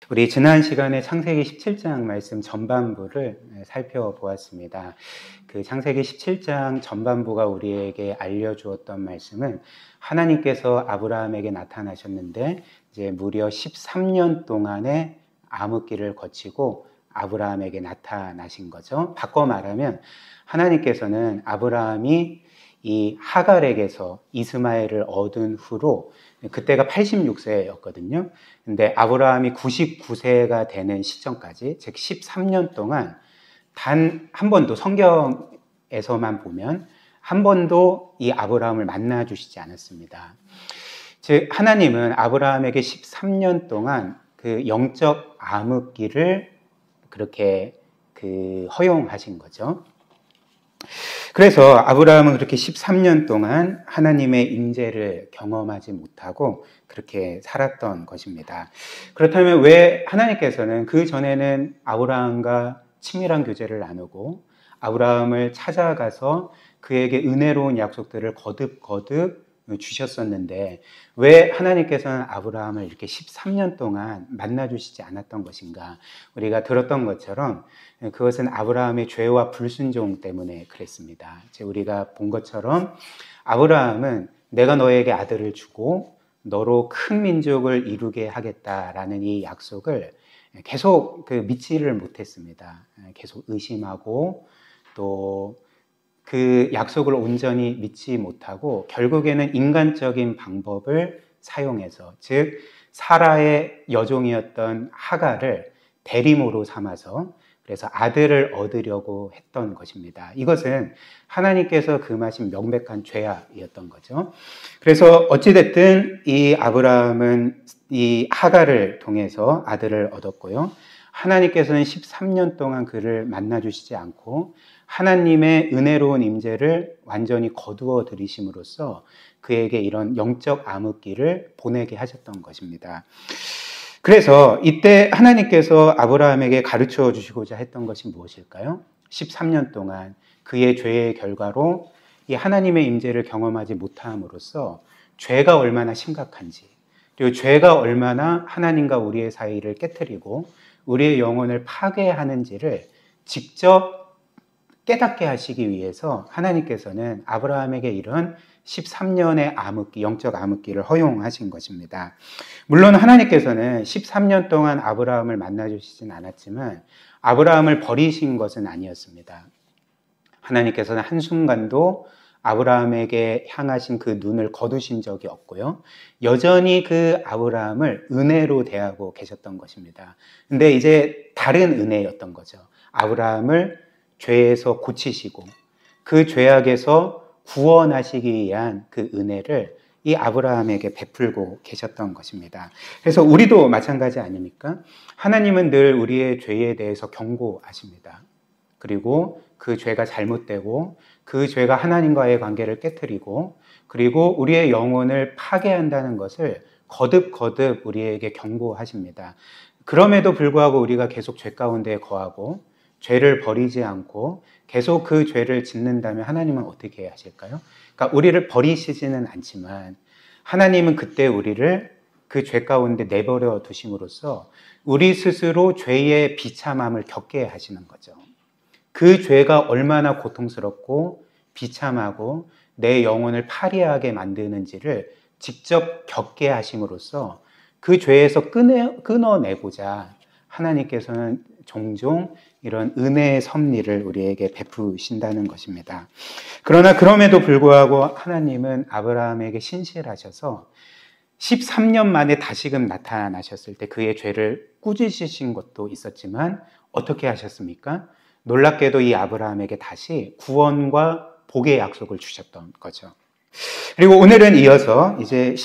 우리 지난 시간에 창세기 17장 말씀 전반부를 살펴보았습니다. 그 창세기 17장 전반부가 우리에게 알려주었던 말씀은 하나님께서 아브라함에게 나타나셨는데 이제 무려 13년 동안의 암흑기를 거치고 아브라함에게 나타나신 거죠. 바꿔 말하면 하나님께서는 아브라함이 이 하갈에게서 이스마엘을 얻은 후로 그때가 86세였거든요. 근데 아브라함이 99세가 되는 시점까지, 즉 13년 동안 단 한 번도, 성경에서만 보면 한 번도 이 아브라함을 만나 주시지 않았습니다. 즉 하나님은 아브라함에게 13년 동안 그 영적 암흑기를 그렇게 허용하신 거죠. 그래서 아브라함은 그렇게 13년 동안 하나님의 임재를 경험하지 못하고 그렇게 살았던 것입니다. 그렇다면 왜 하나님께서는 그 전에는 아브라함과 친밀한 교제를 나누고 아브라함을 찾아가서 그에게 은혜로운 약속들을 거듭거듭 주셨었는데 왜 하나님께서는 아브라함을 이렇게 13년 동안 만나주시지 않았던 것인가? 우리가 들었던 것처럼 그것은 아브라함의 죄와 불순종 때문에 그랬습니다. 우리가 본 것처럼 아브라함은 내가 너에게 아들을 주고 너로 큰 민족을 이루게 하겠다라는 이 약속을 계속 믿지를 못했습니다. 계속 의심하고 또 그 약속을 온전히 믿지 못하고 결국에는 인간적인 방법을 사용해서, 즉 사라의 여종이었던 하갈을 대리모로 삼아서 그래서 아들을 얻으려고 했던 것입니다. 이것은 하나님께서 금하신 명백한 죄악이었던 거죠. 그래서 어찌됐든 이 아브라함은 이 하갈을 통해서 아들을 얻었고요. 하나님께서는 13년 동안 그를 만나주시지 않고 하나님의 은혜로운 임재를 완전히 거두어 들이심으로써 그에게 이런 영적 암흑기를 보내게 하셨던 것입니다. 그래서 이때 하나님께서 아브라함에게 가르쳐 주시고자 했던 것이 무엇일까요? 13년 동안 그의 죄의 결과로 이 하나님의 임재를 경험하지 못함으로써 죄가 얼마나 심각한지, 그리고 죄가 얼마나 하나님과 우리의 사이를 깨트리고 우리의 영혼을 파괴하는지를 직접 깨닫게 하시기 위해서 하나님께서는 아브라함에게 이런 13년의 암흑기, 영적 암흑기를 허용하신 것입니다. 물론 하나님께서는 13년 동안 아브라함을 만나주시진 않았지만 아브라함을 버리신 것은 아니었습니다. 하나님께서는 한순간도 아브라함에게 향하신 그 눈을 거두신 적이 없고요. 여전히 그 아브라함을 은혜로 대하고 계셨던 것입니다. 근데 이제 다른 은혜였던 거죠. 아브라함을 죄에서 고치시고 그 죄악에서 구원하시기 위한 그 은혜를 이 아브라함에게 베풀고 계셨던 것입니다. 그래서 우리도 마찬가지 아닙니까? 하나님은 늘 우리의 죄에 대해서 경고하십니다. 그리고 그 죄가 잘못되고 그 죄가 하나님과의 관계를 깨트리고 그리고 우리의 영혼을 파괴한다는 것을 거듭거듭 우리에게 경고하십니다. 그럼에도 불구하고 우리가 계속 죄 가운데 거하고 죄를 버리지 않고 계속 그 죄를 짓는다면 하나님은 어떻게 하실까요? 그러니까 우리를 버리시지는 않지만 하나님은 그때 우리를 그 죄 가운데 내버려 두심으로써 우리 스스로 죄의 비참함을 겪게 하시는 거죠. 그 죄가 얼마나 고통스럽고 비참하고 내 영혼을 파리하게 만드는지를 직접 겪게 하심으로써 그 죄에서 끊어내고자 하나님께서는 종종 이런 은혜의 섭리를 우리에게 베푸신다는 것입니다. 그러나 그럼에도 불구하고 하나님은 아브라함에게 신실하셔서 13년 만에 다시금 나타나셨을 때 그의 죄를 꾸짖으신 것도 있었지만 어떻게 하셨습니까? 놀랍게도 이 아브라함에게 다시 구원과 복의 약속을 주셨던 거죠. 그리고 오늘은 이어서 이제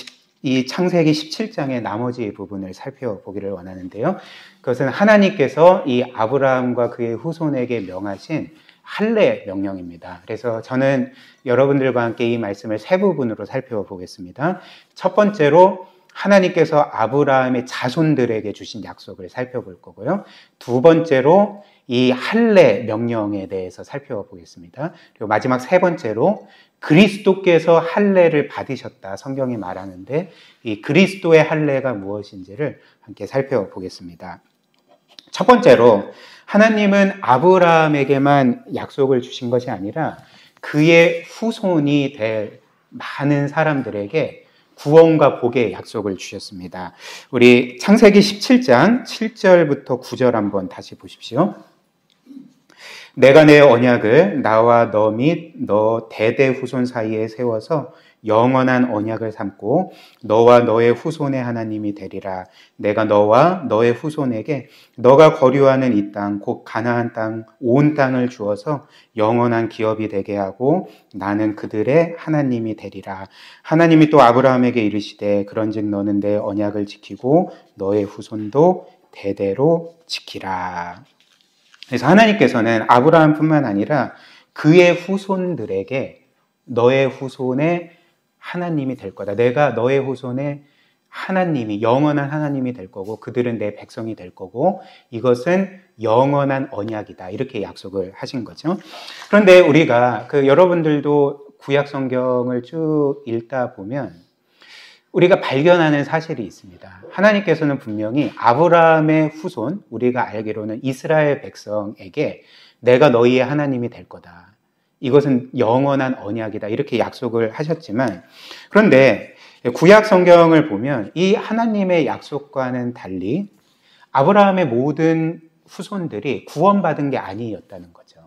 이 창세기 17장의 나머지 부분을 살펴보기를 원하는데요. 그것은 하나님께서 이 아브라함과 그의 후손에게 명하신 할례 명령입니다. 그래서 저는 여러분들과 함께 이 말씀을 세 부분으로 살펴보겠습니다. 첫 번째로 하나님께서 아브라함의 자손들에게 주신 약속을 살펴볼 거고요. 두 번째로 이 할례 명령에 대해서 살펴보겠습니다. 그리고 마지막 세 번째로 그리스도께서 할례를 받으셨다 성경이 말하는데 이 그리스도의 할례가 무엇인지를 함께 살펴보겠습니다. 첫 번째로 하나님은 아브라함에게만 약속을 주신 것이 아니라 그의 후손이 될 많은 사람들에게 구원과 복의 약속을 주셨습니다. 우리 창세기 17장 7절부터 9절 한번 다시 보십시오. 내가 내 언약을 나와 너 및 너 대대 후손 사이에 세워서 영원한 언약을 삼고 너와 너의 후손의 하나님이 되리라. 내가 너와 너의 후손에게 너가 거류하는 이 땅 곧 가나안 땅 온 땅을 주어서 영원한 기업이 되게 하고 나는 그들의 하나님이 되리라. 하나님이 또 아브라함에게 이르시되 그런즉 너는 내 언약을 지키고 너의 후손도 대대로 지키라. 그래서 하나님께서는 아브라함뿐만 아니라 그의 후손들에게 너의 후손의 하나님이 될 거다. 내가 너의 후손의 하나님이 영원한 하나님이 될 거고 그들은 내 백성이 될 거고 이것은 영원한 언약이다. 이렇게 약속을 하신 거죠. 그런데 우리가 여러분들도 구약 성경을 쭉 읽다 보면 우리가 발견하는 사실이 있습니다. 하나님께서는 분명히 아브라함의 후손, 우리가 알기로는 이스라엘 백성에게 내가 너희의 하나님이 될 거다. 이것은 영원한 언약이다. 이렇게 약속을 하셨지만 그런데 구약 성경을 보면 이 하나님의 약속과는 달리 아브라함의 모든 후손들이 구원받은 게 아니었다는 거죠.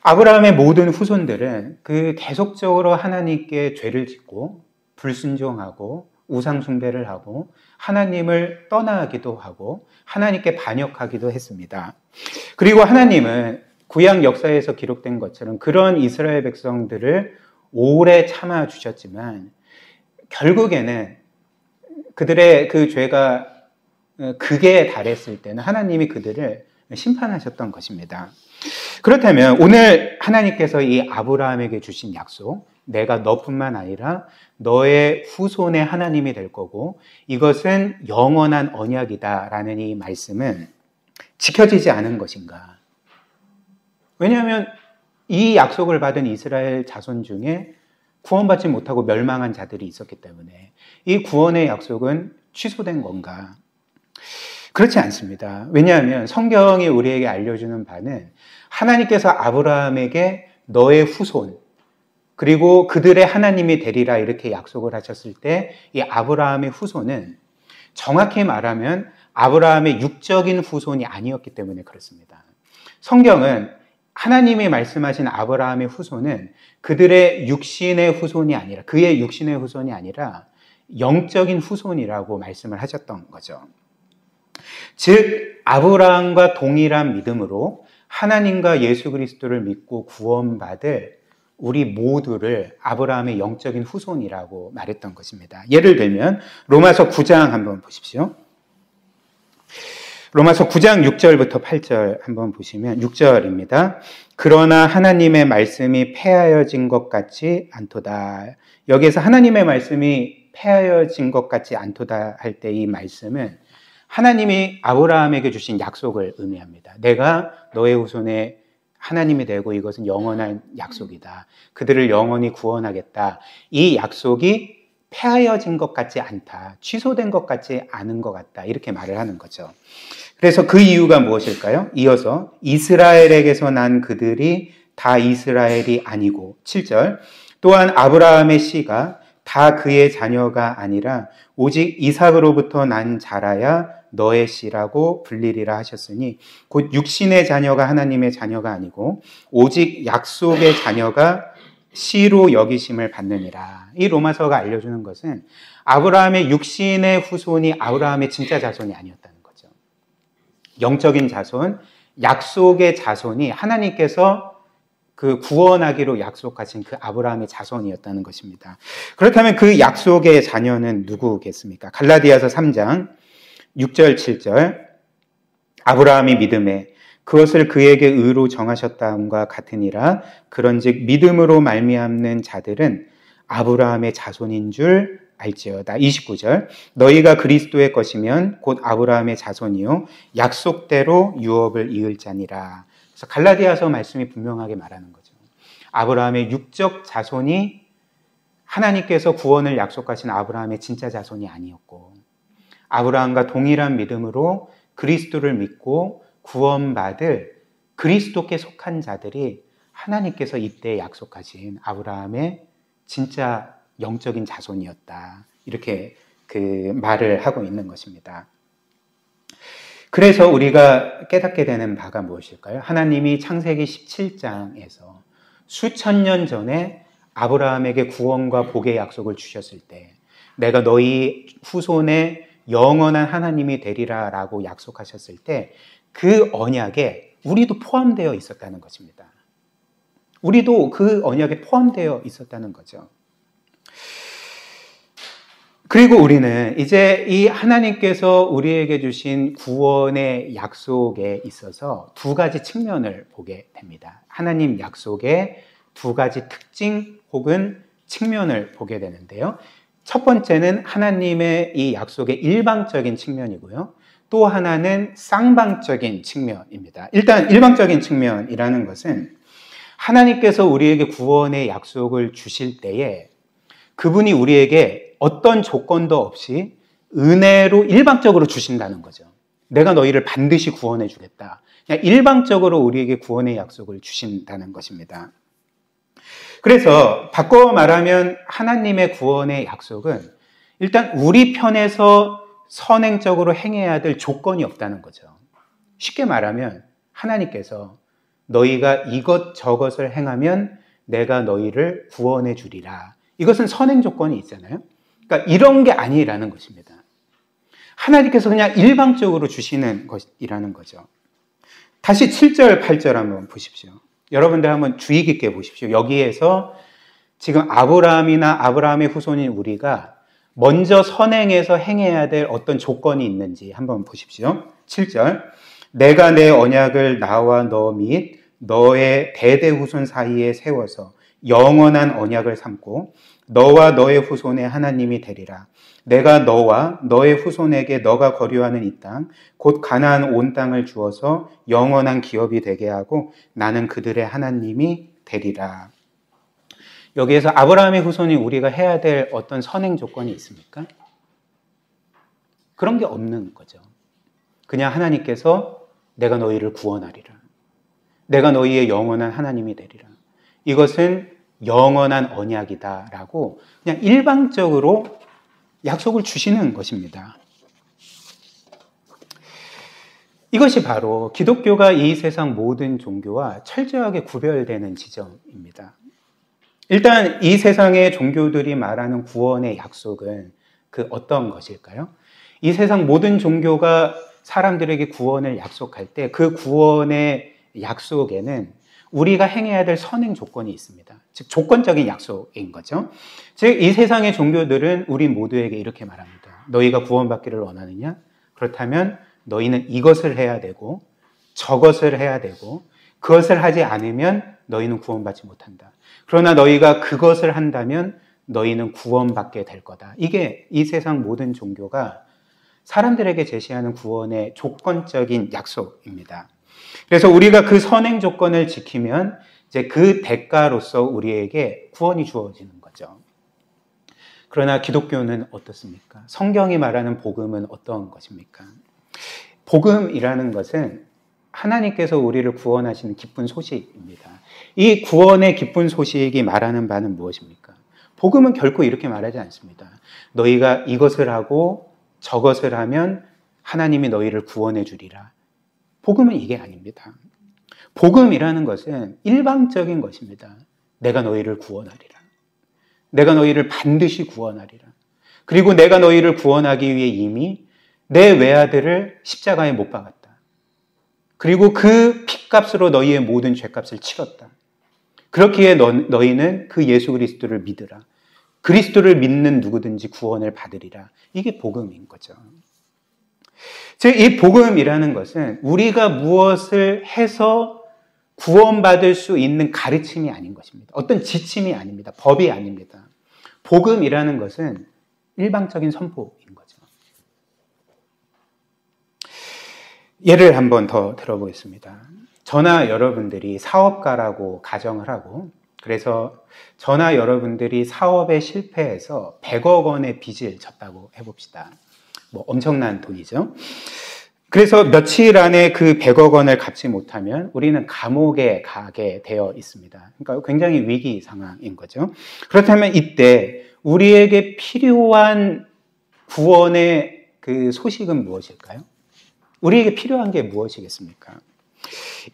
아브라함의 모든 후손들은 계속적으로 하나님께 죄를 짓고 불순종하고 우상 숭배를 하고 하나님을 떠나기도 하고 하나님께 반역하기도 했습니다. 그리고 하나님은 구약 역사에서 기록된 것처럼 그런 이스라엘 백성들을 오래 참아 주셨지만 결국에는 그들의 그 죄가 극에 달했을 때는 하나님이 그들을 심판하셨던 것입니다. 그렇다면 오늘 하나님께서 이 아브라함에게 주신 약속, 내가 너뿐만 아니라 너의 후손의 하나님이 될 거고 이것은 영원한 언약이다라는 이 말씀은 지켜지지 않은 것인가? 왜냐하면 이 약속을 받은 이스라엘 자손 중에 구원받지 못하고 멸망한 자들이 있었기 때문에 이 구원의 약속은 취소된 건가? 그렇지 않습니다. 왜냐하면 성경이 우리에게 알려주는 바는 하나님께서 아브라함에게 너의 후손 그리고 그들의 하나님이 되리라 이렇게 약속을 하셨을 때 이 아브라함의 후손은 정확히 말하면 아브라함의 육적인 후손이 아니었기 때문에 그렇습니다. 성경은 하나님이 말씀하신 아브라함의 후손은 그들의 육신의 후손이 아니라 그의 육신의 후손이 아니라 영적인 후손이라고 말씀을 하셨던 거죠. 즉 아브라함과 동일한 믿음으로 하나님과 예수 그리스도를 믿고 구원받을 우리 모두를 아브라함의 영적인 후손이라고 말했던 것입니다. 예를 들면 로마서 9장 한번 보십시오. 로마서 9장 6절부터 8절 한번 보시면 6절입니다. 그러나 하나님의 말씀이 폐하여진 것 같지 않도다. 여기에서 하나님의 말씀이 폐하여진 것 같지 않도다 할 때 이 말씀은 하나님이 아브라함에게 주신 약속을 의미합니다. 내가 너의 후손의 하나님이 되고 이것은 영원한 약속이다. 그들을 영원히 구원하겠다. 이 약속이 폐하여진 것 같지 않다. 취소된 것 같지 않은 것 같다. 이렇게 말을 하는 거죠. 그래서 그 이유가 무엇일까요? 이어서 이스라엘에게서 난 그들이 다 이스라엘이 아니고 7절 또한 아브라함의 씨가 다 그의 자녀가 아니라 오직 이삭으로부터 난 자라야 너의 씨라고 불리리라 하셨으니 곧 육신의 자녀가 하나님의 자녀가 아니고 오직 약속의 자녀가 씨로 여기심을 받느니라. 이 로마서가 알려주는 것은 아브라함의 육신의 후손이 아브라함의 진짜 자손이 아니었다는 거죠. 영적인 자손, 약속의 자손이 하나님께서 그 구원하기로 약속하신 그 아브라함의 자손이었다는 것입니다. 그렇다면 그 약속의 자녀는 누구겠습니까? 갈라디아서 3장 6절 7절 아브라함이 믿음에 그것을 그에게 의로 정하셨다함과 같으니라. 그런즉 믿음으로 말미암는 자들은 아브라함의 자손인 줄 알지어다. 29절. 너희가 그리스도의 것이면 곧 아브라함의 자손이요 약속대로 유업을 이을 자니라. 그래서 갈라디아서 말씀이 분명하게 말하는 거죠. 아브라함의 육적 자손이 하나님께서 구원을 약속하신 아브라함의 진짜 자손이 아니었고, 아브라함과 동일한 믿음으로 그리스도를 믿고 구원받을 그리스도께 속한 자들이 하나님께서 이때 약속하신 아브라함의 진짜 영적인 자손이었다. 이렇게 그 말을 하고 있는 것입니다. 그래서 우리가 깨닫게 되는 바가 무엇일까요? 하나님이 창세기 17장에서 수천 년 전에 아브라함에게 구원과 복의 약속을 주셨을 때 내가 너희 후손의 영원한 하나님이 되리라 라고 약속하셨을 때 그 언약에 우리도 포함되어 있었다는 것입니다. 우리도 그 언약에 포함되어 있었다는 거죠. 그리고 우리는 이제 이 하나님께서 우리에게 주신 구원의 약속에 있어서 두 가지 측면을 보게 됩니다. 하나님 약속의 두 가지 특징 혹은 측면을 보게 되는데요. 첫 번째는 하나님의 이 약속의 일방적인 측면이고요. 또 하나는 쌍방적인 측면입니다. 일단 일방적인 측면이라는 것은 하나님께서 우리에게 구원의 약속을 주실 때에 그분이 우리에게 어떤 조건도 없이 은혜로 일방적으로 주신다는 거죠. 내가 너희를 반드시 구원해 주겠다. 그냥 일방적으로 우리에게 구원의 약속을 주신다는 것입니다. 그래서 바꿔 말하면 하나님의 구원의 약속은 일단 우리 편에서 선행적으로 행해야 될 조건이 없다는 거죠. 쉽게 말하면 하나님께서 너희가 이것저것을 행하면 내가 너희를 구원해 주리라. 이것은 선행 조건이 있잖아요. 그러니까 이런 게 아니라는 것입니다. 하나님께서 그냥 일방적으로 주시는 것이라는 거죠. 다시 7절, 8절 한번 보십시오. 여러분들 한번 주의 깊게 보십시오. 여기에서 지금 아브라함이나 아브라함의 후손인 우리가 먼저 선행해서 행해야 될 어떤 조건이 있는지 한번 보십시오. 7절. 내가 내 언약을 나와 너 및 너의 대대 후손 사이에 세워서 영원한 언약을 삼고 너와 너의 후손의 하나님이 되리라. 내가 너와 너의 후손에게 너가 거류하는 이 땅, 곧 가나안 온 땅을 주어서 영원한 기업이 되게 하고 나는 그들의 하나님이 되리라. 여기에서 아브라함의 후손이 우리가 해야 될 어떤 선행 조건이 있습니까? 그런 게 없는 거죠. 그냥 하나님께서 내가 너희를 구원하리라. 내가 너희의 영원한 하나님이 되리라. 이것은 영원한 언약이다라고 그냥 일방적으로 약속을 주시는 것입니다. 이것이 바로 기독교가 이 세상 모든 종교와 철저하게 구별되는 지점입니다. 일단 이 세상의 종교들이 말하는 구원의 약속은 그 어떤 것일까요? 이 세상 모든 종교가 사람들에게 구원을 약속할 때 그 구원의 약속에는 우리가 행해야 될 선행 조건이 있습니다. 즉 조건적인 약속인 거죠. 즉 이 세상의 종교들은 우리 모두에게 이렇게 말합니다. 너희가 구원받기를 원하느냐? 그렇다면 너희는 이것을 해야 되고 저것을 해야 되고 그것을 하지 않으면 너희는 구원받지 못한다. 그러나 너희가 그것을 한다면 너희는 구원받게 될 거다. 이게 이 세상 모든 종교가 사람들에게 제시하는 구원의 조건적인 약속입니다. 그래서 우리가 그 선행 조건을 지키면 이제 그 대가로서 우리에게 구원이 주어지는 거죠. 그러나 기독교는 어떻습니까? 성경이 말하는 복음은 어떤 것입니까? 복음이라는 것은 하나님께서 우리를 구원하시는 기쁜 소식입니다. 이 구원의 기쁜 소식이 말하는 바는 무엇입니까? 복음은 결코 이렇게 말하지 않습니다. 너희가 이것을 하고 저것을 하면 하나님이 너희를 구원해 주리라. 복음은 이게 아닙니다. 복음이라는 것은 일방적인 것입니다. 내가 너희를 구원하리라. 내가 너희를 반드시 구원하리라. 그리고 내가 너희를 구원하기 위해 이미 내 외아들을 십자가에 못 박았다. 그리고 그 핏값으로 너희의 모든 죄값을 치렀다. 그렇기에 너희는 그 예수 그리스도를 믿으라. 그리스도를 믿는 누구든지 구원을 받으리라. 이게 복음인 거죠. 즉, 이 복음이라는 것은 우리가 무엇을 해서 구원받을 수 있는 가르침이 아닌 것입니다. 어떤 지침이 아닙니다. 법이 아닙니다. 복음이라는 것은 일방적인 선포인 거죠. 예를 한번 더 들어보겠습니다. 저나 여러분들이 사업가라고 가정을 하고, 그래서 저나 여러분들이 사업에 실패해서 100억 원의 빚을 졌다고 해봅시다. 뭐 엄청난 돈이죠. 그래서 며칠 안에 그 100억 원을 갚지 못하면 우리는 감옥에 가게 되어 있습니다. 그러니까 굉장히 위기 상황인 거죠. 그렇다면 이때 우리에게 필요한 구원의 그 소식은 무엇일까요? 우리에게 필요한 게 무엇이겠습니까?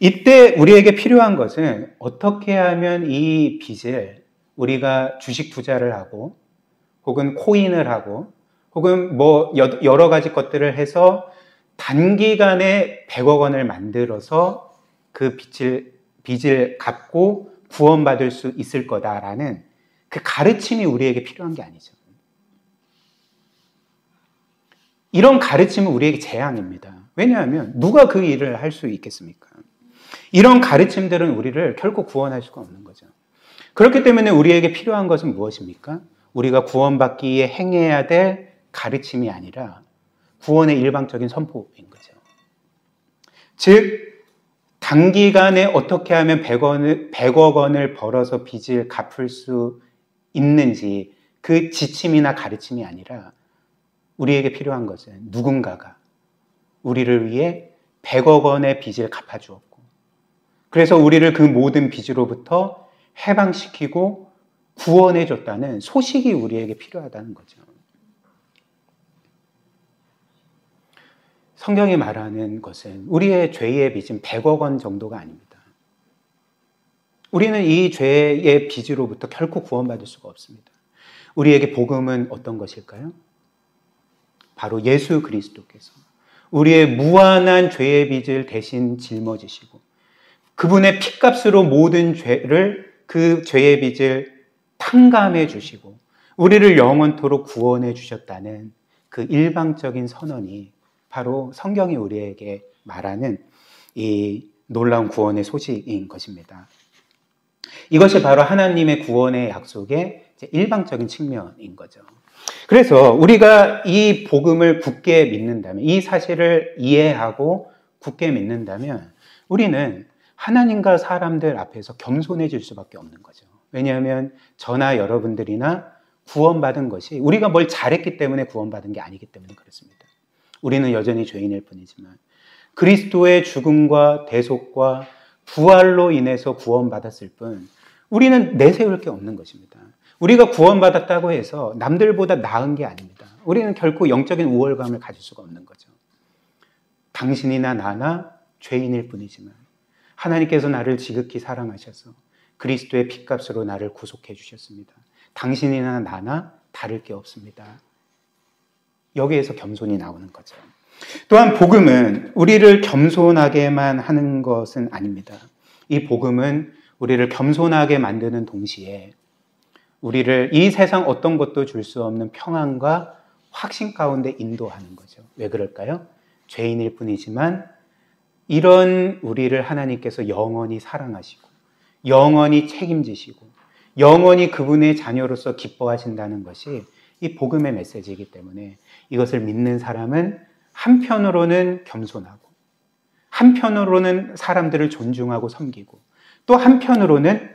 이때 우리에게 필요한 것은 어떻게 하면 이 빚을 우리가 주식 투자를 하고 혹은 코인을 하고 혹은 뭐 여러 가지 것들을 해서 단기간에 100억 원을 만들어서 그 빚을 갚고 구원받을 수 있을 거다라는 그 가르침이 우리에게 필요한 게 아니죠. 이런 가르침은 우리에게 재앙입니다. 왜냐하면 누가 그 일을 할 수 있겠습니까? 이런 가르침들은 우리를 결코 구원할 수가 없는 거죠. 그렇기 때문에 우리에게 필요한 것은 무엇입니까? 우리가 구원받기 위해 행해야 될 가르침이 아니라 구원의 일방적인 선포인 거죠. 즉 단기간에 어떻게 하면 100억 원을 벌어서 빚을 갚을 수 있는지 그 지침이나 가르침이 아니라 우리에게 필요한 것은 누군가가 우리를 위해 100억 원의 빚을 갚아주었고 그래서 우리를 그 모든 빚으로부터 해방시키고 구원해줬다는 소식이 우리에게 필요하다는 거죠. 성경이 말하는 것은 우리의 죄의 빚은 100억 원 정도가 아닙니다. 우리는 이 죄의 빚으로부터 결코 구원받을 수가 없습니다. 우리에게 복음은 어떤 것일까요? 바로 예수 그리스도께서 우리의 무한한 죄의 빚을 대신 짊어지시고 그분의 피값으로 모든 죄를 그 죄의 빚을 탕감해 주시고 우리를 영원토록 구원해 주셨다는 그 일방적인 선언이 바로 성경이 우리에게 말하는 이 놀라운 구원의 소식인 것입니다. 이것이 바로 하나님의 구원의 약속의 일방적인 측면인 거죠. 그래서 우리가 이 복음을 굳게 믿는다면, 이 사실을 이해하고 굳게 믿는다면 우리는 하나님과 사람들 앞에서 겸손해질 수밖에 없는 거죠. 왜냐하면 저나 여러분들이나 구원받은 것이 우리가 뭘 잘했기 때문에 구원받은 게 아니기 때문에 그렇습니다. 우리는 여전히 죄인일 뿐이지만 그리스도의 죽음과 대속과 부활로 인해서 구원받았을 뿐 우리는 내세울 게 없는 것입니다. 우리가 구원받았다고 해서 남들보다 나은 게 아닙니다. 우리는 결코 영적인 우월감을 가질 수가 없는 거죠. 당신이나 나나 죄인일 뿐이지만 하나님께서 나를 지극히 사랑하셔서 그리스도의 피값으로 나를 구속해 주셨습니다. 당신이나 나나 다를 게 없습니다. 여기에서 겸손이 나오는 거죠. 또한 복음은 우리를 겸손하게만 하는 것은 아닙니다. 이 복음은 우리를 겸손하게 만드는 동시에 우리를 이 세상 어떤 것도 줄 수 없는 평안과 확신 가운데 인도하는 거죠. 왜 그럴까요? 죄인일 뿐이지만 이런 우리를 하나님께서 영원히 사랑하시고 영원히 책임지시고 영원히 그분의 자녀로서 기뻐하신다는 것이 이 복음의 메시지이기 때문에 이것을 믿는 사람은 한편으로는 겸손하고 한편으로는 사람들을 존중하고 섬기고 또 한편으로는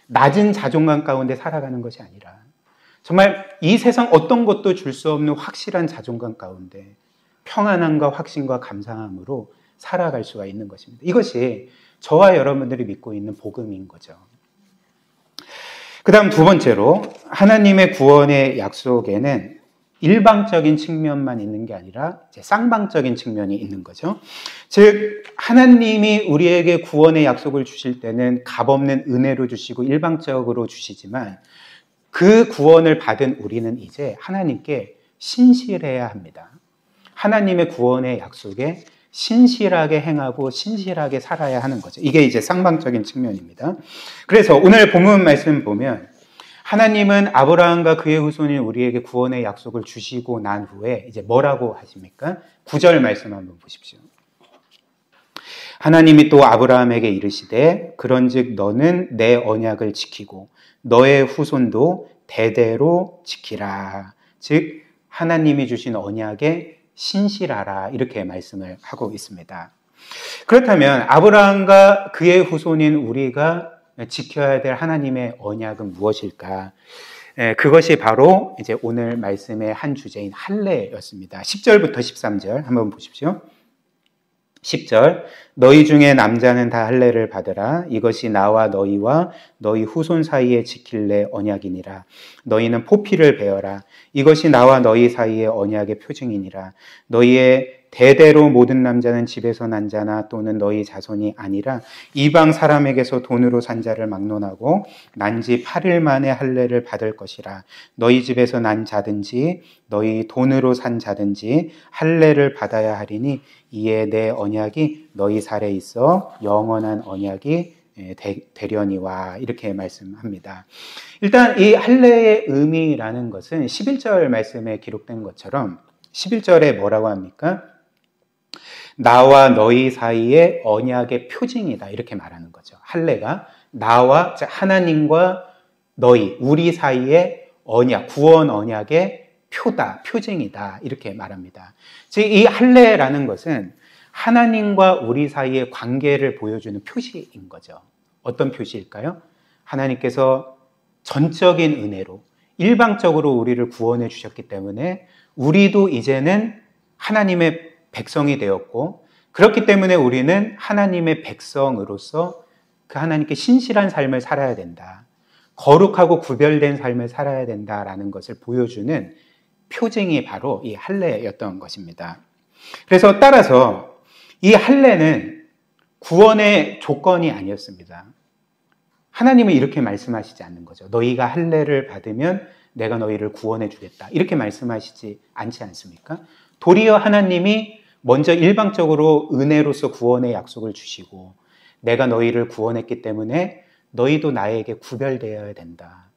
낮은 자존감 가운데 살아가는 것이 아니라 정말 이 세상 어떤 것도 줄 수 없는 확실한 자존감 가운데 평안함과 확신과 감사함으로 살아갈 수가 있는 것입니다. 이것이 저와 여러분들이 믿고 있는 복음인 거죠. 그 다음 두 번째로 하나님의 구원의 약속에는 일방적인 측면만 있는 게 아니라 쌍방적인 측면이 있는 거죠. 즉 하나님이 우리에게 구원의 약속을 주실 때는 값없는 은혜로 주시고 일방적으로 주시지만 그 구원을 받은 우리는 이제 하나님께 신실해야 합니다. 하나님의 구원의 약속에 신실하게 행하고 신실하게 살아야 하는 거죠. 이게 이제 쌍방적인 측면입니다. 그래서 오늘 본문 말씀 보면 하나님은 아브라함과 그의 후손인 우리에게 구원의 약속을 주시고 난 후에 이제 뭐라고 하십니까? 9절 말씀 한번 보십시오. 하나님이 또 아브라함에게 이르시되 그런즉 너는 내 언약을 지키고 너의 후손도 대대로 지키라. 즉 하나님이 주신 언약에 신실하라 이렇게 말씀을 하고 있습니다. 그렇다면 아브라함과 그의 후손인 우리가 지켜야 될 하나님의 언약은 무엇일까? 그것이 바로 이제 오늘 말씀의 한 주제인 할례였습니다. 10절부터 13절 한번 보십시오. 10절 너희 중에 남자는 다 할례를 받으라. 이것이 나와 너희와 너희 후손 사이에 지킬래 언약이니라. 너희는 포피를 베어라. 이것이 나와 너희 사이의 언약의 표징이니라. 너희의 대대로 모든 남자는 집에서 난 자나 또는 너희 자손이 아니라 이방 사람에게서 돈으로 산 자를 막론하고 난 지 8일 만에 할례를 받을 것이라. 너희 집에서 난 자든지 너희 돈으로 산 자든지 할례를 받아야 하리니 이에 내 언약이 너희 살에 있어 영원한 언약이 되려니와 이렇게 말씀합니다. 일단 이 할례의 의미라는 것은 11절 말씀에 기록된 것처럼 11절에 뭐라고 합니까? 나와 너희 사이의 언약의 표징이다 이렇게 말하는 거죠. 할례가 나와 하나님과 너희 우리 사이의 언약, 구원 언약의 표다, 표징이다 이렇게 말합니다. 즉 이 할례라는 것은 하나님과 우리 사이의 관계를 보여주는 표시인 거죠. 어떤 표시일까요? 하나님께서 전적인 은혜로 일방적으로 우리를 구원해 주셨기 때문에 우리도 이제는 하나님의 백성이 되었고 그렇기 때문에 우리는 하나님의 백성으로서 그 하나님께 신실한 삶을 살아야 된다. 거룩하고 구별된 삶을 살아야 된다라는 것을 보여주는 표징이 바로 이 할례였던 것입니다. 그래서 따라서 이 할례는 구원의 조건이 아니었습니다. 하나님은 이렇게 말씀하시지 않는 거죠. 너희가 할례를 받으면 내가 너희를 구원해 주겠다. 이렇게 말씀하시지 않지 않습니까? 도리어 하나님이 먼저 일방적으로 은혜로서 구원의 약속을 주시고 내가 너희를 구원했기 때문에 너희도 나에게 구별되어야 된다.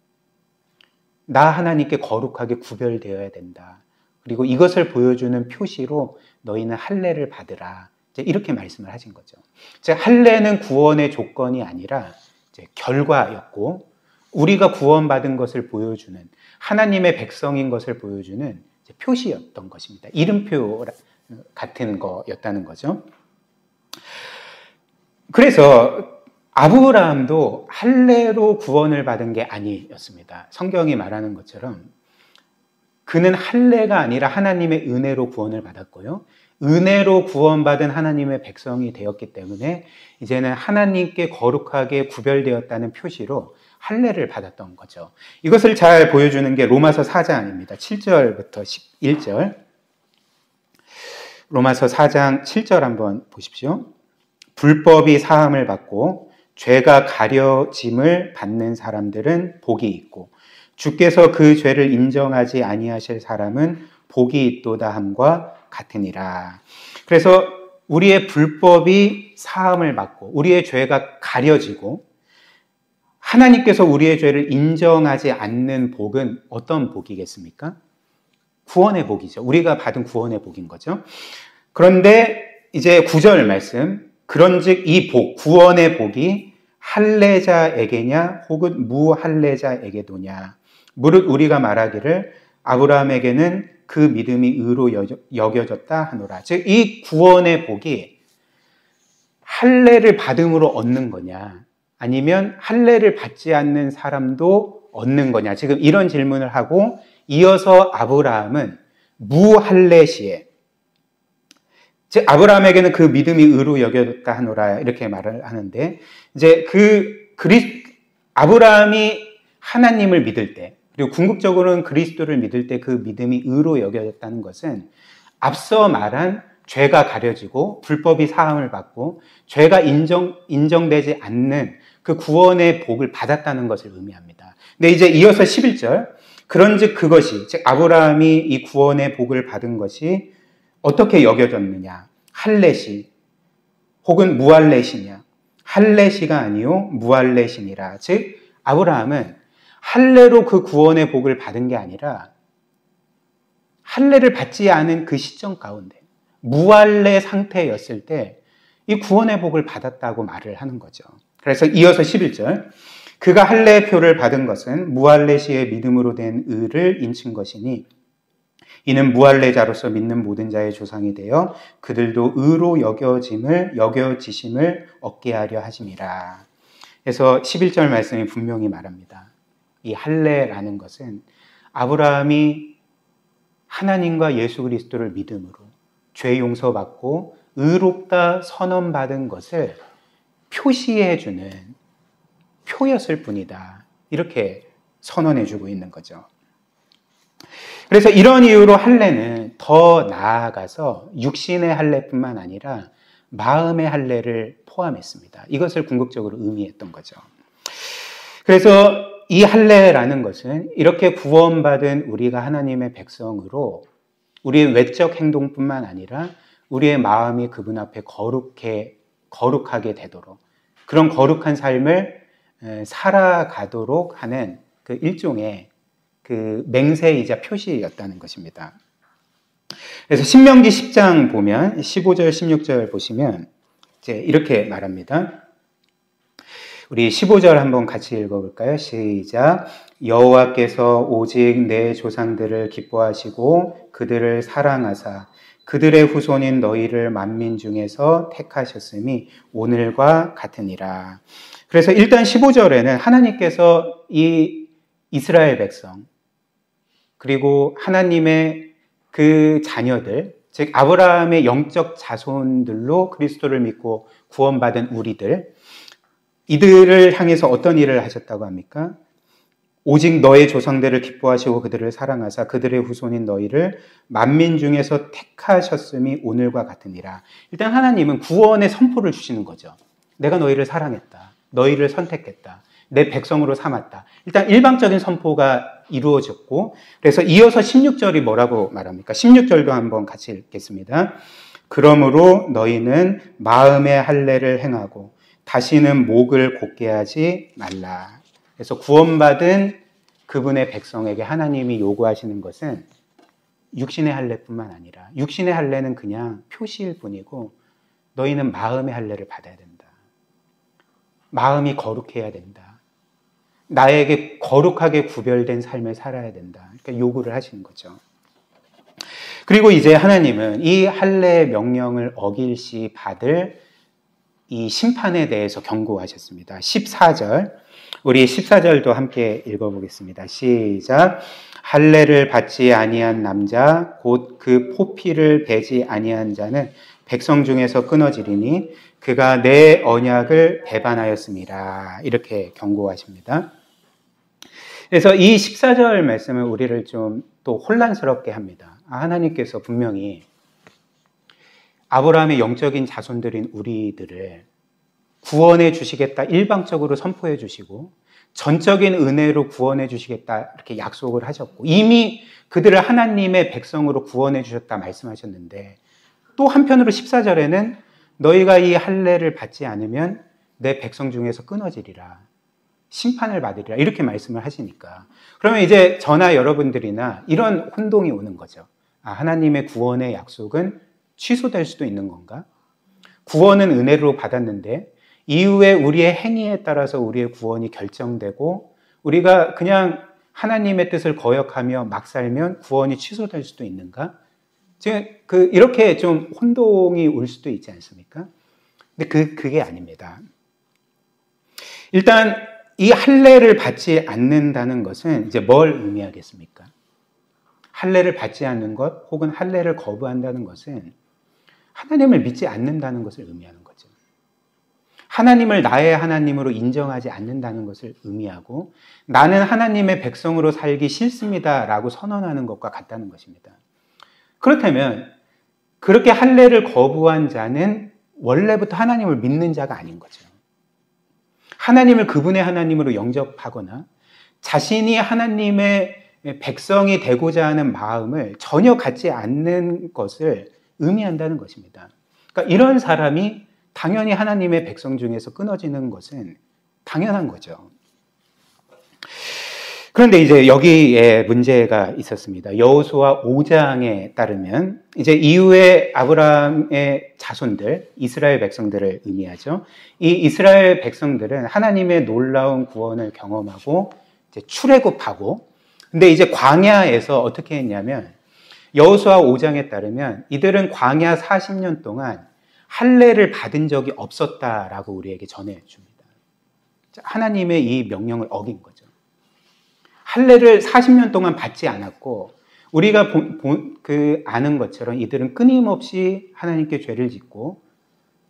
나 하나님께 거룩하게 구별되어야 된다. 그리고 이것을 보여주는 표시로 너희는 할례를 받으라. 이렇게 말씀을 하신 거죠. 할례는 구원의 조건이 아니라 결과였고 우리가 구원받은 것을 보여주는 하나님의 백성인 것을 보여주는 표시였던 것입니다. 이름표 같은 거였다는 거죠. 그래서 아브라함도 할례로 구원을 받은 게 아니었습니다. 성경이 말하는 것처럼 그는 할례가 아니라 하나님의 은혜로 구원을 받았고요. 은혜로 구원받은 하나님의 백성이 되었기 때문에 이제는 하나님께 거룩하게 구별되었다는 표시로 할례를 받았던 거죠. 이것을 잘 보여주는 게 로마서 4장입니다. 7절부터 11절. 로마서 4장 7절 한번 보십시오. 불법이 사함을 받고 죄가 가려짐을 받는 사람들은 복이 있고 주께서 그 죄를 인정하지 아니하실 사람은 복이 있도다 함과 같으니라. 그래서 우리의 불법이 사함을 받고 우리의 죄가 가려지고 하나님께서 우리의 죄를 인정하지 않는 복은 어떤 복이겠습니까? 구원의 복이죠. 우리가 받은 구원의 복인 거죠. 그런데 이제 9절 말씀, 그런즉 이 복, 구원의 복이 할례자에게냐 혹은 무할례자에게도냐. 무릇 우리가 말하기를 아브라함에게는 그 믿음이 의로 여겨졌다 하노라. 즉 이 구원의 복이 할례를 받음으로 얻는 거냐 아니면 할례를 받지 않는 사람도 얻는 거냐. 지금 이런 질문을 하고 이어서 아브라함은 무할례 시에 즉 아브라함에게는 그 믿음이 의로 여겨졌다 하노라 이렇게 말을 하는데 이제 아브라함이 하나님을 믿을 때 그리고 궁극적으로는 그리스도를 믿을 때 그 믿음이 의로 여겨졌다는 것은 앞서 말한 죄가 가려지고 불법이 사함을 받고 죄가 인정되지 않는 그 구원의 복을 받았다는 것을 의미합니다. 근데 이제 이어서 11절 그런즉 그것이 즉 아브라함이 이 구원의 복을 받은 것이 어떻게 여겨졌느냐? 할례시 혹은 무할례시냐? 할례시가 아니요 무할례시니라. 즉 아브라함은 할례로 그 구원의 복을 받은 게 아니라 할례를 받지 않은 그 시점 가운데 무할례 상태였을 때 이 구원의 복을 받았다고 말을 하는 거죠. 그래서 이어서 11절 그가 할례의 표를 받은 것은 무할례 시의 믿음으로 된 의를 인친 것이니 이는 무할례자로서 믿는 모든 자의 조상이 되어 그들도 의로 여겨지심을 얻게 하려 하심이라. 그래서 11절 말씀이 분명히 말합니다. 이 할례라는 것은 아브라함이 하나님과 예수 그리스도를 믿음으로 죄 용서받고 의롭다 선언받은 것을 표시해주는 표였을 뿐이다. 이렇게 선언해주고 있는 거죠. 그래서 이런 이유로 할례는 더 나아가서 육신의 할례뿐만 아니라 마음의 할례를 포함했습니다. 이것을 궁극적으로 의미했던 거죠. 그래서 이 할례라는 것은 이렇게 구원받은 우리가 하나님의 백성으로 우리의 외적 행동뿐만 아니라 우리의 마음이 그분 앞에 거룩하게 되도록 그런 거룩한 삶을 살아가도록 하는 그 일종의 그 맹세이자 표시였다는 것입니다. 그래서 신명기 10장 보면 15절 16절 보시면 이제 이렇게 말합니다. 우리 15절 한번 같이 읽어볼까요? 시작. 여호와께서 오직 내 조상들을 기뻐하시고 그들을 사랑하사 그들의 후손인 너희를 만민 중에서 택하셨음이 오늘과 같으니라. 그래서 일단 15절에는 하나님께서 이 이스라엘 백성 그리고 하나님의 그 자녀들, 즉 아브라함의 영적 자손들로 그리스도를 믿고 구원받은 우리들, 이들을 향해서 어떤 일을 하셨다고 합니까? 오직 너의 조상들을 기뻐하시고 그들을 사랑하사 그들의 후손인 너희를 만민 중에서 택하셨음이 오늘과 같으니라. 일단 하나님은 구원의 선포를 주시는 거죠. 내가 너희를 사랑했다. 너희를 선택했다. 내 백성으로 삼았다. 일단 일방적인 선포가 이루어졌고, 그래서 이어서 16절이 뭐라고 말합니까? 16절도 한번 같이 읽겠습니다. 그러므로 너희는 마음의 할례를 행하고 다시는 목을 곧게 하지 말라. 그래서 구원받은 그분의 백성에게 하나님이 요구하시는 것은 육신의 할례뿐만 아니라 육신의 할례는 그냥 표시일 뿐이고 너희는 마음의 할례를 받아야 된다. 마음이 거룩해야 된다. 나에게 거룩하게 구별된 삶을 살아야 된다. 그러니까 요구를 하시는 거죠. 그리고 이제 하나님은 이 할례의 명령을 어길 시 받을 이 심판에 대해서 경고하셨습니다. 14절, 우리 14절도 함께 읽어보겠습니다. 시작. 할례를 받지 아니한 남자 곧 그 포피를 베지 아니한 자는 백성 중에서 끊어지리니 그가 내 언약을 배반하였습니다. 이렇게 경고하십니다. 그래서 이 14절 말씀은 우리를 좀 또 혼란스럽게 합니다. 하나님께서 분명히 아브라함의 영적인 자손들인 우리들을 구원해 주시겠다 일방적으로 선포해 주시고 전적인 은혜로 구원해 주시겠다 이렇게 약속을 하셨고 이미 그들을 하나님의 백성으로 구원해 주셨다 말씀하셨는데 또 한편으로 14절에는 너희가 이 할례를 받지 않으면 내 백성 중에서 끊어지리라. 심판을 받으리라. 이렇게 말씀을 하시니까 그러면 이제 저나 여러분들이나 이런 혼동이 오는 거죠. 하나님의 구원의 약속은 취소될 수도 있는 건가? 구원은 은혜로 받았는데 이후에 우리의 행위에 따라서 우리의 구원이 결정되고 우리가 그냥 하나님의 뜻을 거역하며 막 살면 구원이 취소될 수도 있는가? 지금 이렇게 좀 혼동이 올 수도 있지 않습니까? 근데 그게 아닙니다. 일단 이 할례를 받지 않는다는 것은 이제 뭘 의미하겠습니까? 할례를 받지 않는 것 혹은 할례를 거부한다는 것은 하나님을 믿지 않는다는 것을 의미하는 거죠. 하나님을 나의 하나님으로 인정하지 않는다는 것을 의미하고 나는 하나님의 백성으로 살기 싫습니다라고 선언하는 것과 같다는 것입니다. 그렇다면 그렇게 할례를 거부한 자는 원래부터 하나님을 믿는 자가 아닌 거죠. 하나님을 그분의 하나님으로 영접하거나 자신이 하나님의 백성이 되고자 하는 마음을 전혀 갖지 않는 것을 의미한다는 것입니다. 그러니까 이런 사람이 당연히 하나님의 백성 중에서 끊어지는 것은 당연한 거죠. 그런데 이제 여기에 문제가 있었습니다. 여호수아 5장에 따르면 이제 이후에 아브라함의 자손들, 이스라엘 백성들을 의미하죠. 이 이스라엘 백성들은 하나님의 놀라운 구원을 경험하고 이제 출애굽하고 근데 이제 광야에서 어떻게 했냐면 여호수아 5장에 따르면 이들은 광야 40년 동안 할례를 받은 적이 없었다라고 우리에게 전해줍니다. 하나님의 이 명령을 어긴 거죠. 할례를 40년 동안 받지 않았고 우리가 아는 것처럼 이들은 끊임없이 하나님께 죄를 짓고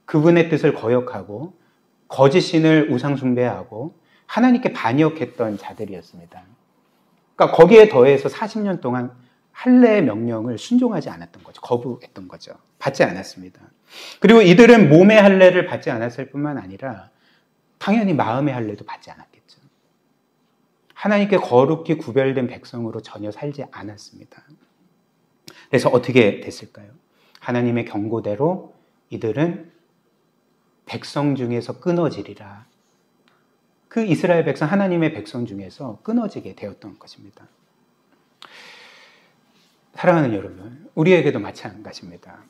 그분의 뜻을 거역하고 거짓 신을 우상 숭배하고 하나님께 반역했던 자들이었습니다. 그러니까 거기에 더해서 40년 동안 할례의 명령을 순종하지 않았던 거죠. 거부했던 거죠. 받지 않았습니다. 그리고 이들은 몸의 할례를 받지 않았을 뿐만 아니라 당연히 마음의 할례도 받지 않았겠죠. 하나님께 거룩히 구별된 백성으로 전혀 살지 않았습니다. 그래서 어떻게 됐을까요? 하나님의 경고대로 이들은 백성 중에서 끊어지리라. 그 이스라엘 백성, 하나님의 백성 중에서 끊어지게 되었던 것입니다. 사랑하는 여러분, 우리에게도 마찬가지입니다.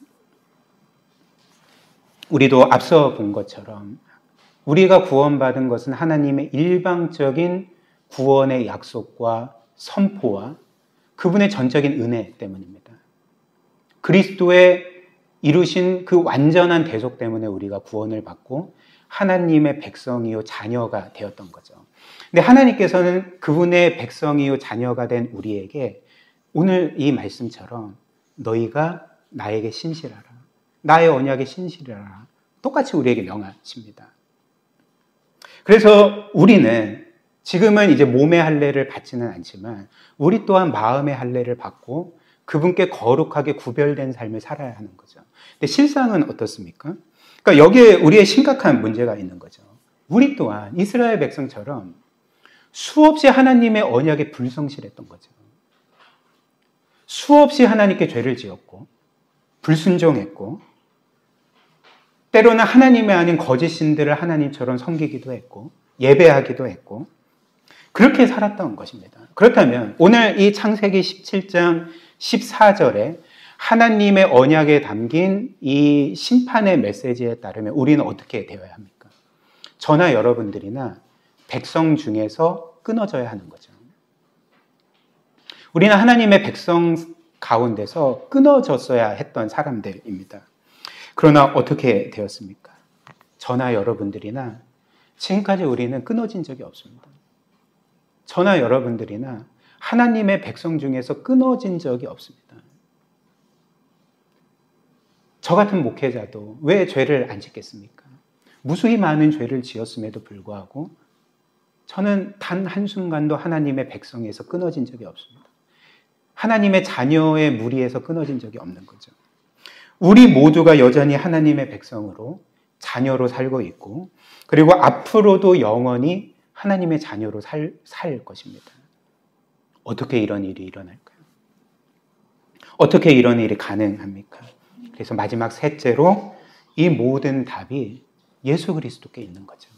우리도 앞서 본 것처럼 우리가 구원받은 것은 하나님의 일방적인 구원의 약속과 선포와 그분의 전적인 은혜 때문입니다. 그리스도의 이루신 그 완전한 대속 때문에 우리가 구원을 받고 하나님의 백성이요 자녀가 되었던 거죠. 근데 하나님께서는 그분의 백성이요 자녀가 된 우리에게 오늘 이 말씀처럼 너희가 나에게 신실하라. 나의 언약에 신실하라. 똑같이 우리에게 명하십니다. 그래서 우리는 지금은 이제 몸의 할례를 받지는 않지만 우리 또한 마음의 할례를 받고 그분께 거룩하게 구별된 삶을 살아야 하는 거죠. 근데 실상은 어떻습니까? 그러니까 여기에 우리의 심각한 문제가 있는 거죠. 우리 또한 이스라엘 백성처럼 수없이 하나님의 언약에 불성실했던 거죠. 수없이 하나님께 죄를 지었고 불순종했고 때로는 하나님이 아닌 거짓 신들을 하나님처럼 섬기기도 했고 예배하기도 했고 그렇게 살았던 것입니다. 그렇다면 오늘 이 창세기 17장 14절에 하나님의 언약에 담긴 이 심판의 메시지에 따르면 우리는 어떻게 되어야 합니까? 저나 여러분들이나 백성 중에서 끊어져야 하는 거죠. 우리는 하나님의 백성 가운데서 끊어졌어야 했던 사람들입니다. 그러나 어떻게 되었습니까? 저나 여러분들이나 지금까지 우리는 끊어진 적이 없습니다. 저나 여러분들이나 하나님의 백성 중에서 끊어진 적이 없습니다. 저 같은 목회자도 왜 죄를 안 짓겠습니까? 무수히 많은 죄를 지었음에도 불구하고 저는 단 한순간도 하나님의 백성에서 끊어진 적이 없습니다. 하나님의 자녀의 무리에서 끊어진 적이 없는 거죠. 우리 모두가 여전히 하나님의 백성으로 자녀로 살고 있고 그리고 앞으로도 영원히 하나님의 자녀로 살 것입니다. 어떻게 이런 일이 일어날까요? 어떻게 이런 일이 가능합니까? 그래서 마지막 셋째로 이 모든 답이 예수 그리스도께 있는 거죠.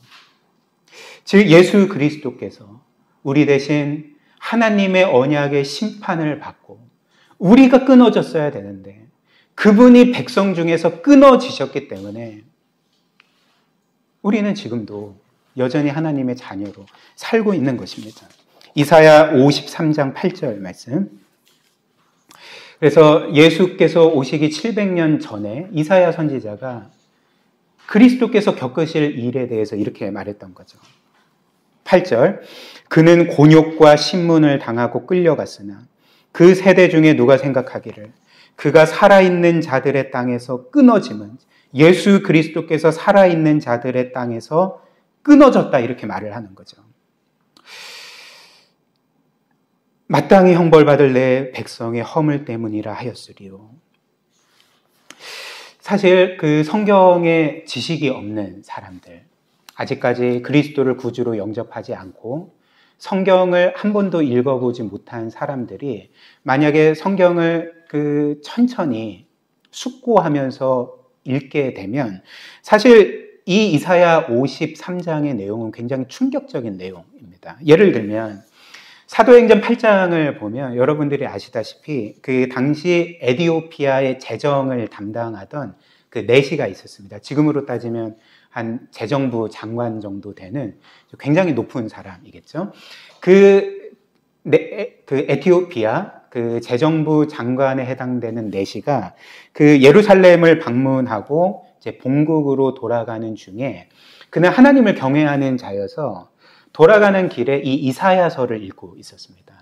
즉 예수 그리스도께서 우리 대신 하나님의 언약의 심판을 받고 우리가 끊어졌어야 되는데 그분이 백성 중에서 끊어지셨기 때문에 우리는 지금도 여전히 하나님의 자녀로 살고 있는 것입니다. 이사야 53장 8절 말씀. 그래서 예수께서 오시기 700년 전에 이사야 선지자가 그리스도께서 겪으실 일에 대해서 이렇게 말했던 거죠. 8절. 그는 곤욕과 신문을 당하고 끌려갔으나 그 세대 중에 누가 생각하기를 그가 살아있는 자들의 땅에서 끊어짐은 예수 그리스도께서 살아있는 자들의 땅에서 끊어졌다 이렇게 말을 하는 거죠. 마땅히 형벌받을 내 백성의 허물 때문이라 하였으리요. 사실 그 성경에 지식이 없는 사람들, 아직까지 그리스도를 구주로 영접하지 않고 성경을 한 번도 읽어보지 못한 사람들이 만약에 성경을 천천히 숙고하면서 읽게 되면 사실 이 이사야 53장의 내용은 굉장히 충격적인 내용입니다. 예를 들면 사도행전 8장을 보면 여러분들이 아시다시피 그 당시 에티오피아의 재정을 담당하던 그 내시가 있었습니다. 지금으로 따지면 한 재정부 장관 정도 되는 굉장히 높은 사람이겠죠. 그 에티오피아 그 재정부 장관에 해당되는 내시가 그 예루살렘을 방문하고 이제 본국으로 돌아가는 중에 그는 하나님을 경외하는 자여서 돌아가는 길에 이 이사야서를 읽고 있었습니다.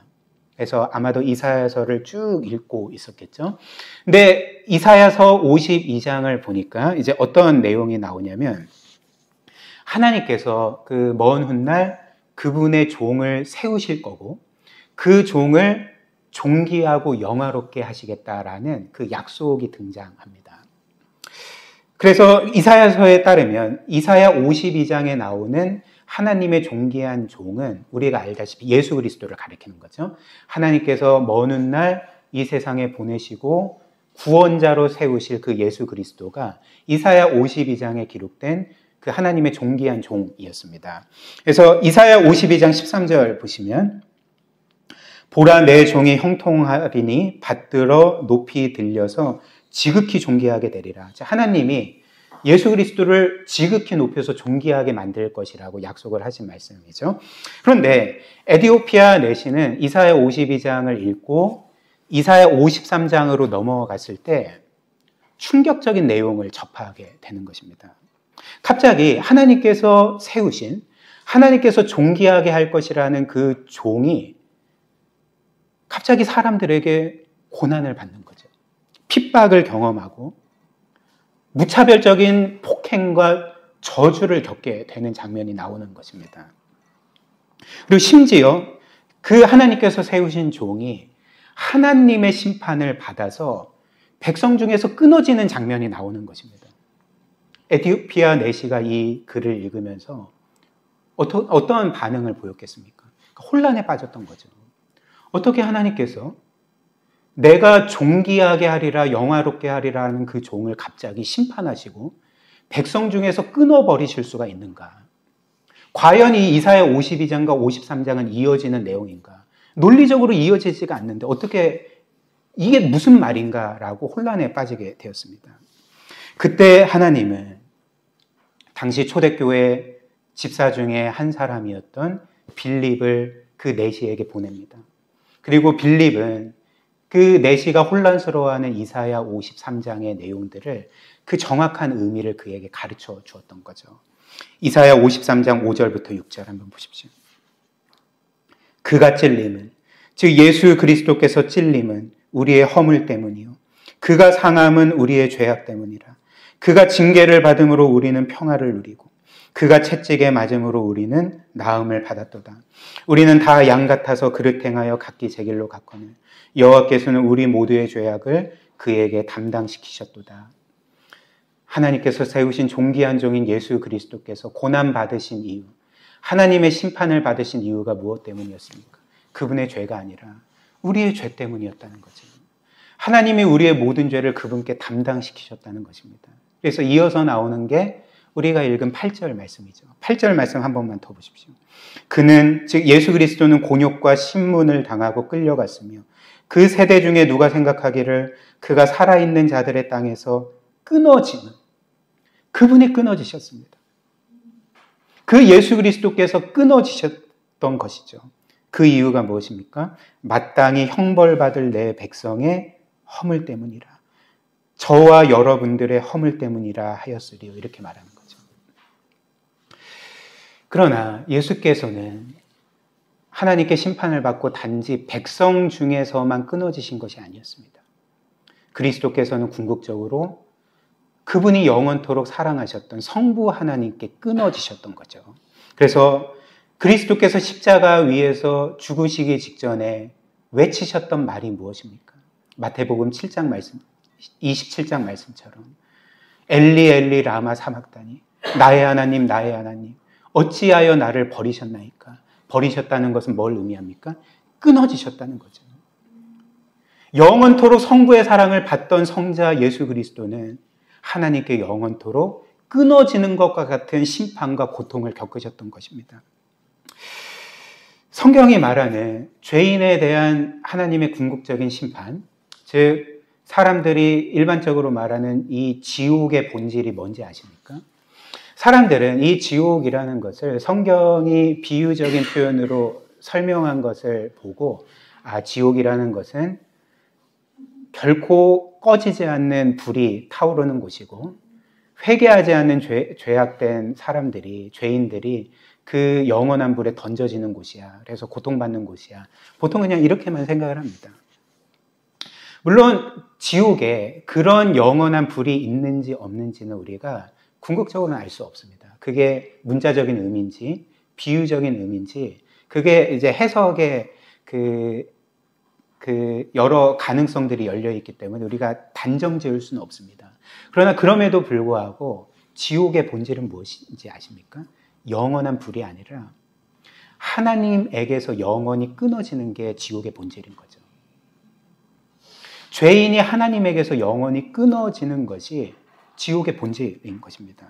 그래서 아마도 이사야서를 쭉 읽고 있었겠죠. 근데 이사야서 52장을 보니까 이제 어떤 내용이 나오냐면 하나님께서 그 먼 훗날 그분의 종을 세우실 거고 그 종을 존귀하고 영화롭게 하시겠다라는 그 약속이 등장합니다. 그래서 이사야서에 따르면 이사야 52장에 나오는 하나님의 존귀한 종은 우리가 알다시피 예수 그리스도를 가리키는 거죠. 하나님께서 먼 훗날 이 세상에 보내시고 구원자로 세우실 그 예수 그리스도가 이사야 52장에 기록된 그 하나님의 존귀한 종이었습니다. 그래서 이사야 52장 13절 보시면 보라 내 종이 형통하리니 받들어 높이 들려서 지극히 존귀하게 되리라. 하나님이 예수 그리스도를 지극히 높여서 존귀하게 만들 것이라고 약속을 하신 말씀이죠. 그런데 에디오피아 내시는 이사야 52장을 읽고 이사야 53장으로 넘어갔을 때 충격적인 내용을 접하게 되는 것입니다. 갑자기 하나님께서 세우신, 하나님께서 존귀하게 할 것이라는 그 종이 갑자기 사람들에게 고난을 받는 거죠. 핍박을 경험하고 무차별적인 폭행과 저주를 겪게 되는 장면이 나오는 것입니다. 그리고 심지어 그 하나님께서 세우신 종이 하나님의 심판을 받아서 백성 중에서 끊어지는 장면이 나오는 것입니다. 에티오피아 내시가 이 글을 읽으면서 어떤 반응을 보였겠습니까? 혼란에 빠졌던 거죠. 어떻게 하나님께서 내가 존귀하게 하리라 영화롭게 하리라는 그 종을 갑자기 심판하시고 백성 중에서 끊어버리실 수가 있는가? 과연 이 이사야 52장과 53장은 이어지는 내용인가? 논리적으로 이어지지가 않는데 어떻게 이게 무슨 말인가라고 혼란에 빠지게 되었습니다. 그때 하나님은 당시 초대교회 집사 중에 한 사람이었던 빌립을 그 내시에게 보냅니다. 그리고 빌립은 그 내시가 혼란스러워하는 이사야 53장의 내용들을 그 정확한 의미를 그에게 가르쳐 주었던 거죠. 이사야 53장 5절부터 6절 한번 보십시오. 그가 찔림은, 즉 예수 그리스도께서 찔림은 우리의 허물 때문이요 그가 상함은 우리의 죄악 때문이라. 그가 징계를 받음으로 우리는 평화를 누리고 그가 채찍에 맞음으로 우리는 나음을 받았도다. 우리는 다 양 같아서 그릇 행하여 각기 제 길로 갔거늘 여호와께서는 우리 모두의 죄악을 그에게 담당시키셨도다. 하나님께서 세우신 존귀한 종인 예수 그리스도께서 고난받으신 이유, 하나님의 심판을 받으신 이유가 무엇 때문이었습니까? 그분의 죄가 아니라 우리의 죄 때문이었다는 거죠. 하나님이 우리의 모든 죄를 그분께 담당시키셨다는 것입니다. 그래서 이어서 나오는 게 우리가 읽은 8절 말씀이죠. 8절 말씀 한 번만 더 보십시오. 그는, 즉 예수 그리스도는 곤욕과 신문을 당하고 끌려갔으며 그 세대 중에 누가 생각하기를 그가 살아있는 자들의 땅에서 끊어지는, 그분이 끊어지셨습니다. 그 예수 그리스도께서 끊어지셨던 것이죠. 그 이유가 무엇입니까? 마땅히 형벌받을 내 백성의 허물 때문이라. 저와 여러분들의 허물 때문이라 하였으리요. 이렇게 말하는 거죠. 그러나 예수께서는 하나님께 심판을 받고 단지 백성 중에서만 끊어지신 것이 아니었습니다. 그리스도께서는 궁극적으로 그분이 영원토록 사랑하셨던 성부 하나님께 끊어지셨던 거죠. 그래서 그리스도께서 십자가 위에서 죽으시기 직전에 외치셨던 말이 무엇입니까? 마태복음 7장 말씀, 27장 말씀처럼 엘리 엘리 라마 사막다니 나의 하나님 나의 하나님 어찌하여 나를 버리셨나이까? 버리셨다는 것은 뭘 의미합니까? 끊어지셨다는 거죠. 영원토록 성부의 사랑을 받던 성자 예수 그리스도는 하나님께 영원토록 끊어지는 것과 같은 심판과 고통을 겪으셨던 것입니다. 성경이 말하는 죄인에 대한 하나님의 궁극적인 심판, 즉 사람들이 일반적으로 말하는 이 지옥의 본질이 뭔지 아십니까? 사람들은 이 지옥이라는 것을 성경이 비유적인 표현으로 설명한 것을 보고 지옥이라는 것은 결코 꺼지지 않는 불이 타오르는 곳이고 회개하지 않는 죄악된 사람들이, 죄인들이 그 영원한 불에 던져지는 곳이야. 그래서 고통받는 곳이야. 보통 그냥 이렇게만 생각을 합니다. 물론 지옥에 그런 영원한 불이 있는지 없는지는 우리가 궁극적으로는 알 수 없습니다. 그게 문자적인 의미인지 비유적인 의미인지 그게 이제 해석의 여러 가능성들이 열려 있기 때문에 우리가 단정 지을 수는 없습니다. 그러나 그럼에도 불구하고 지옥의 본질은 무엇인지 아십니까? 영원한 불이 아니라 하나님에게서 영원히 끊어지는 게 지옥의 본질인 거죠. 죄인이 하나님에게서 영원히 끊어지는 것이 지옥의 본질인 것입니다.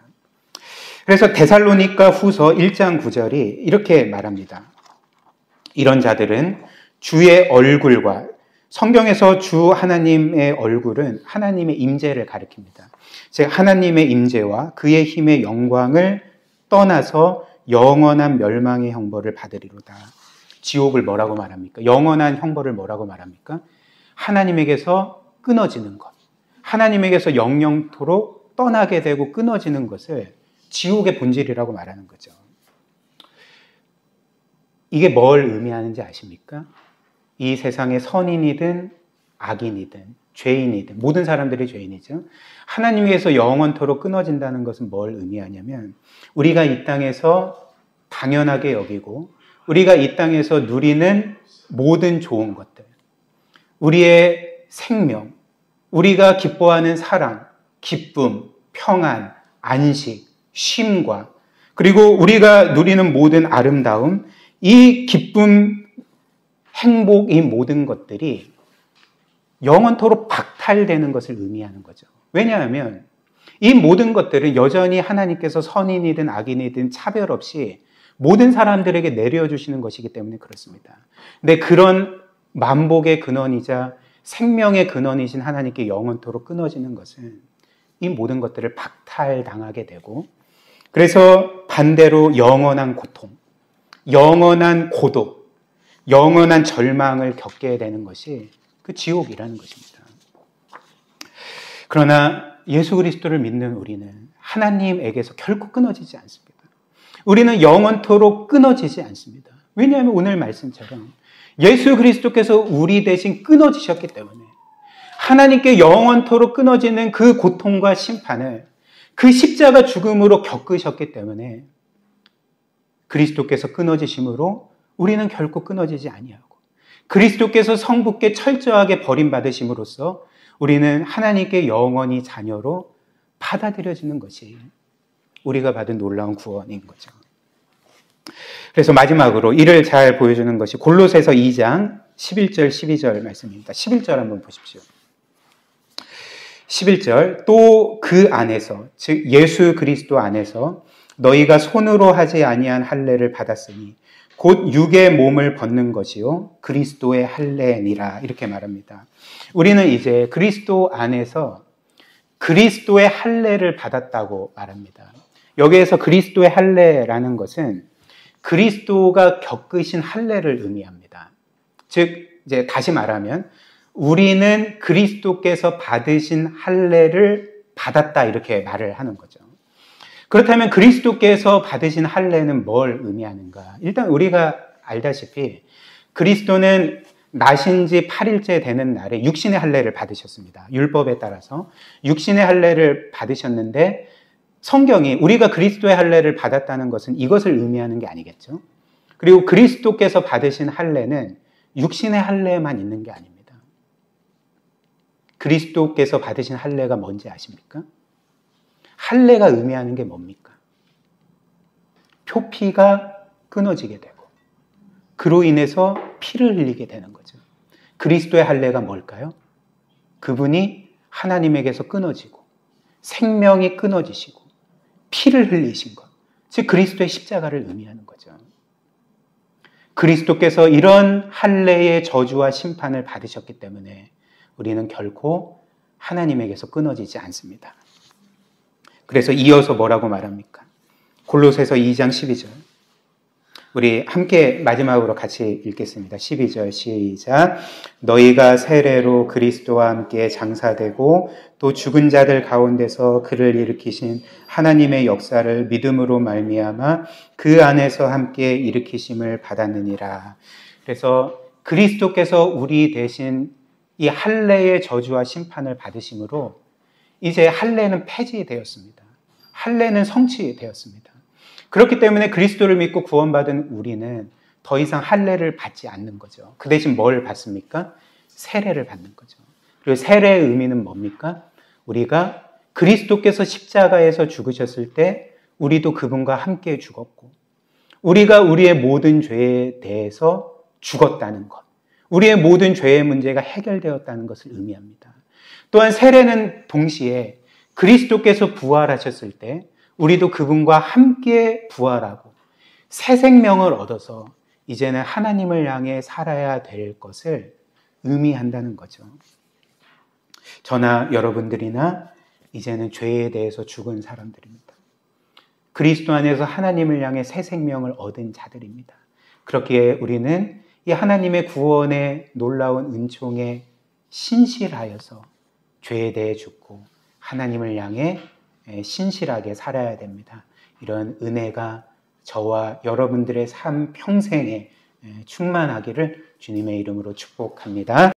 그래서 데살로니가 후서 1장 9절이 이렇게 말합니다. 이런 자들은 주의 얼굴과, 성경에서 주 하나님의 얼굴은 하나님의 임재를 가리킵니다. 즉 하나님의 임재와 그의 힘의 영광을 떠나서 영원한 멸망의 형벌을 받으리로다. 지옥을 뭐라고 말합니까? 영원한 형벌을 뭐라고 말합니까? 하나님에게서 끊어지는 것, 하나님에게서 영영토록 떠나게 되고 끊어지는 것을 지옥의 본질이라고 말하는 거죠. 이게 뭘 의미하는지 아십니까? 이 세상의 선인이든 악인이든 죄인이든 모든 사람들이 죄인이죠. 하나님에게서 영원토록 끊어진다는 것은 뭘 의미하냐면 우리가 이 땅에서 당연하게 여기고 우리가 이 땅에서 누리는 모든 좋은 것들, 우리의 생명, 우리가 기뻐하는 사랑, 기쁨, 평안, 안식, 쉼과 그리고 우리가 누리는 모든 아름다움, 이 기쁨, 행복, 이 모든 것들이 영원토록 박탈되는 것을 의미하는 거죠. 왜냐하면 이 모든 것들은 여전히 하나님께서 선인이든 악인이든 차별 없이 모든 사람들에게 내려주시는 것이기 때문에 그렇습니다. 근데 그런 만복의 근원이자 생명의 근원이신 하나님께 영원토록 끊어지는 것은 이 모든 것들을 박탈당하게 되고 그래서 반대로 영원한 고통, 영원한 고독, 영원한 절망을 겪게 되는 것이 그 지옥이라는 것입니다. 그러나 예수 그리스도를 믿는 우리는 하나님에게서 결코 끊어지지 않습니다. 우리는 영원토록 끊어지지 않습니다. 왜냐하면 오늘 말씀처럼 예수 그리스도께서 우리 대신 끊어지셨기 때문에 하나님께 영원토록 끊어지는 그 고통과 심판을 그 십자가 죽음으로 겪으셨기 때문에 그리스도께서 끊어지심으로 우리는 결코 끊어지지 아니하고 그리스도께서 성부께 철저하게 버림받으심으로써 우리는 하나님께 영원히 자녀로 받아들여지는 것이 우리가 받은 놀라운 구원인 거죠. 그래서 마지막으로 이를 잘 보여주는 것이 골로새서 2장 11절 12절 말씀입니다. 11절 한번 보십시오. 11절 또 그 안에서 즉 예수 그리스도 안에서 너희가 손으로 하지 아니한 할례를 받았으니 곧 육의 몸을 벗는 것이요 그리스도의 할례니라 이렇게 말합니다. 우리는 이제 그리스도 안에서 그리스도의 할례를 받았다고 말합니다. 여기에서 그리스도의 할례라는 것은 그리스도가 겪으신 할례를 의미합니다. 즉 이제 다시 말하면 우리는 그리스도께서 받으신 할례를 받았다 이렇게 말을 하는 거죠. 그렇다면 그리스도께서 받으신 할례는 뭘 의미하는가? 일단 우리가 알다시피 그리스도는 나신 지 8일째 되는 날에 육신의 할례를 받으셨습니다. 율법에 따라서 육신의 할례를 받으셨는데 성경이 우리가 그리스도의 할례를 받았다는 것은 이것을 의미하는 게 아니겠죠. 그리고 그리스도께서 받으신 할례는 육신의 할례만 있는 게 아닙니다. 그리스도께서 받으신 할례가 뭔지 아십니까? 할례가 의미하는 게 뭡니까? 표피가 끊어지게 되고 그로 인해서 피를 흘리게 되는 거죠. 그리스도의 할례가 뭘까요? 그분이 하나님에게서 끊어지고 생명이 끊어지시고 피를 흘리신 것, 즉 그리스도의 십자가를 의미하는 거죠. 그리스도께서 이런 할례의 저주와 심판을 받으셨기 때문에 우리는 결코 하나님에게서 끊어지지 않습니다. 그래서 이어서 뭐라고 말합니까? 골로새서 2장 12절 우리 함께 마지막으로 같이 읽겠습니다. 12절 시작. 너희가 세례로 그리스도와 함께 장사되고 또 죽은 자들 가운데서 그를 일으키신 하나님의 역사를 믿음으로 말미암아 그 안에서 함께 일으키심을 받았느니라. 그래서 그리스도께서 우리 대신 이 할례의 저주와 심판을 받으심으로 이제 할례는 폐지되었습니다. 할례는 성취되었습니다. 그렇기 때문에 그리스도를 믿고 구원받은 우리는 더 이상 할례를 받지 않는 거죠. 그 대신 뭘 받습니까? 세례를 받는 거죠. 그리고 세례의 의미는 뭡니까? 우리가 그리스도께서 십자가에서 죽으셨을 때 우리도 그분과 함께 죽었고 우리가 우리의 모든 죄에 대해서 죽었다는 것, 우리의 모든 죄의 문제가 해결되었다는 것을 의미합니다. 또한 세례는 동시에 그리스도께서 부활하셨을 때 우리도 그분과 함께 부활하고 새 생명을 얻어서 이제는 하나님을 향해 살아야 될 것을 의미한다는 거죠. 저나 여러분들이나 이제는 죄에 대해서 죽은 사람들입니다. 그리스도 안에서 하나님을 향해 새 생명을 얻은 자들입니다. 그렇기에 우리는 이 하나님의 구원의 놀라운 은총에 신실하여서 죄에 대해 죽고 하나님을 향해 신실하게 살아야 됩니다. 이런 은혜가 저와 여러분들의 삶 평생에 충만하기를 주님의 이름으로 축복합니다.